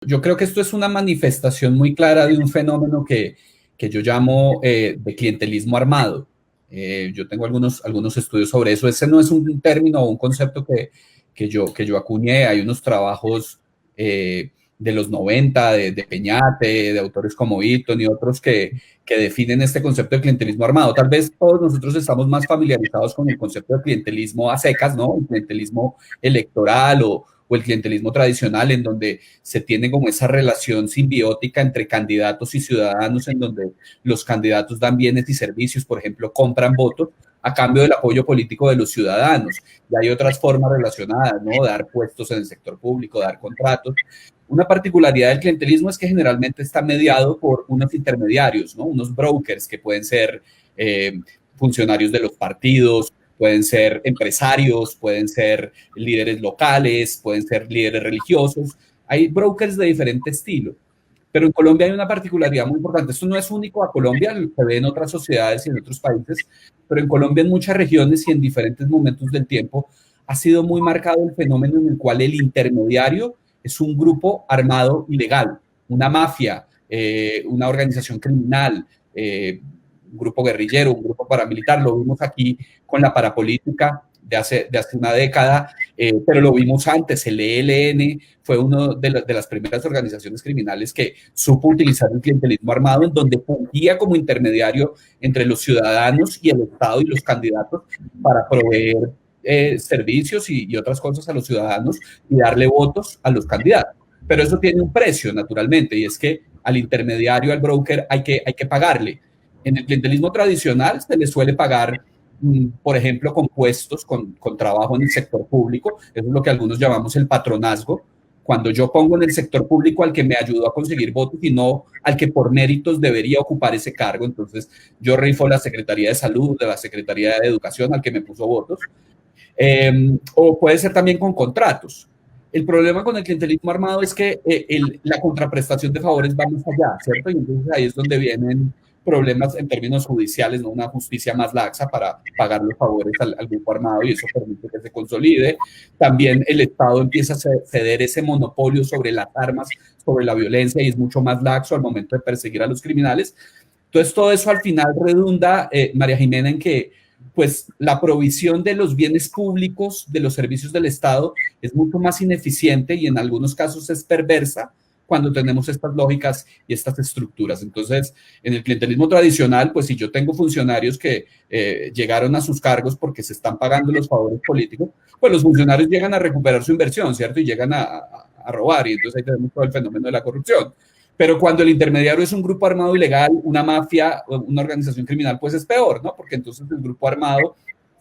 Yo creo que esto es una manifestación muy clara de un fenómeno que yo llamo de clientelismo armado. Yo tengo algunos estudios sobre eso. Ese no es un término o un concepto que yo acuñé. Hay unos trabajos de los 90, de Peñate, de autores como Eaton y otros que definen este concepto de clientelismo armado. Tal vez todos nosotros estamos más familiarizados con el concepto de clientelismo a secas, ¿no? El clientelismo electoral o el clientelismo tradicional, en donde se tiene como esa relación simbiótica entre candidatos y ciudadanos, en donde los candidatos dan bienes y servicios, por ejemplo, compran votos a cambio del apoyo político de los ciudadanos. Y hay otras formas relacionadas, ¿no? Dar puestos en el sector público, dar contratos. Una particularidad del clientelismo es que generalmente está mediado por unos intermediarios, ¿no? Unos brokers que pueden ser funcionarios de los partidos, pueden ser empresarios, pueden ser líderes locales, pueden ser líderes religiosos. Hay brokers de diferente estilo. Pero en Colombia hay una particularidad muy importante. Esto no es único a Colombia, se ve en otras sociedades y en otros países, pero en Colombia en muchas regiones y en diferentes momentos del tiempo ha sido muy marcado el fenómeno en el cual el intermediario es un grupo armado ilegal, una mafia, una organización criminal, un grupo guerrillero, un grupo paramilitar. Lo vimos aquí con la parapolítica de hace una década, pero lo vimos antes. El ELN fue una de las primeras organizaciones criminales que supo utilizar el clientelismo armado, en donde fungía como intermediario entre los ciudadanos y el Estado y los candidatos para proveer servicios y otras cosas a los ciudadanos y darle votos a los candidatos. Pero eso tiene un precio, naturalmente, y es que al intermediario, al broker, hay que pagarle. En el clientelismo tradicional se le suele pagar, por ejemplo, con puestos, con trabajo en el sector público. Eso es lo que algunos llamamos el patronazgo. Cuando yo pongo en el sector público al que me ayudó a conseguir votos y no al que por méritos debería ocupar ese cargo. Entonces, yo rifo la Secretaría de Salud, de la Secretaría de Educación, al que me puso votos. O puede ser también con contratos. El problema con el clientelismo armado es que la contraprestación de favores va más allá, ¿cierto? Y entonces ahí es donde vienen problemas en términos judiciales, ¿no? Una justicia más laxa para pagar los favores al grupo armado, y eso permite que se consolide. También el Estado empieza a ceder ese monopolio sobre las armas, sobre la violencia, y es mucho más laxo al momento de perseguir a los criminales. Entonces todo eso al final redunda, María Jimena, en que pues la provisión de los bienes públicos, de los servicios del Estado, es mucho más ineficiente y en algunos casos es perversa cuando tenemos estas lógicas y estas estructuras. Entonces, en el clientelismo tradicional, pues si yo tengo funcionarios que llegaron a sus cargos porque se están pagando los favores políticos, pues los funcionarios llegan a recuperar su inversión, ¿cierto? Y llegan a robar, y entonces ahí tenemos todo el fenómeno de la corrupción. Pero cuando el intermediario es un grupo armado ilegal, una mafia, una organización criminal, pues es peor, ¿no? Porque entonces el grupo armado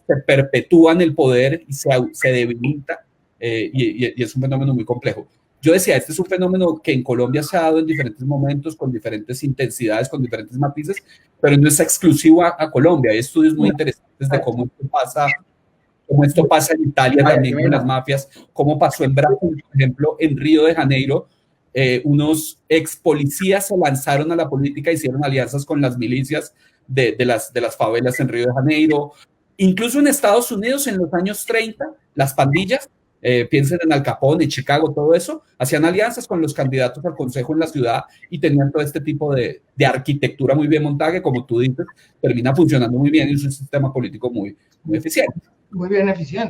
se perpetúa en el poder y se debilita, y es un fenómeno muy complejo. Yo decía, este es un fenómeno que en Colombia se ha dado en diferentes momentos, con diferentes intensidades, con diferentes matices, pero no es exclusivo a Colombia. Hay estudios muy interesantes de cómo esto pasa en Italia también con las mafias, cómo pasó en Brasil, por ejemplo, en Río de Janeiro. Unos ex policías se lanzaron a la política, hicieron alianzas con las milicias de las favelas en Río de Janeiro. Incluso en Estados Unidos, en los años 30, las pandillas, piensen en Al Capone, Chicago, todo eso, hacían alianzas con los candidatos al consejo en la ciudad y tenían todo este tipo de arquitectura muy bien montada que, como tú dices, termina funcionando muy bien y es un sistema político muy, muy eficiente. Muy bien eficiente.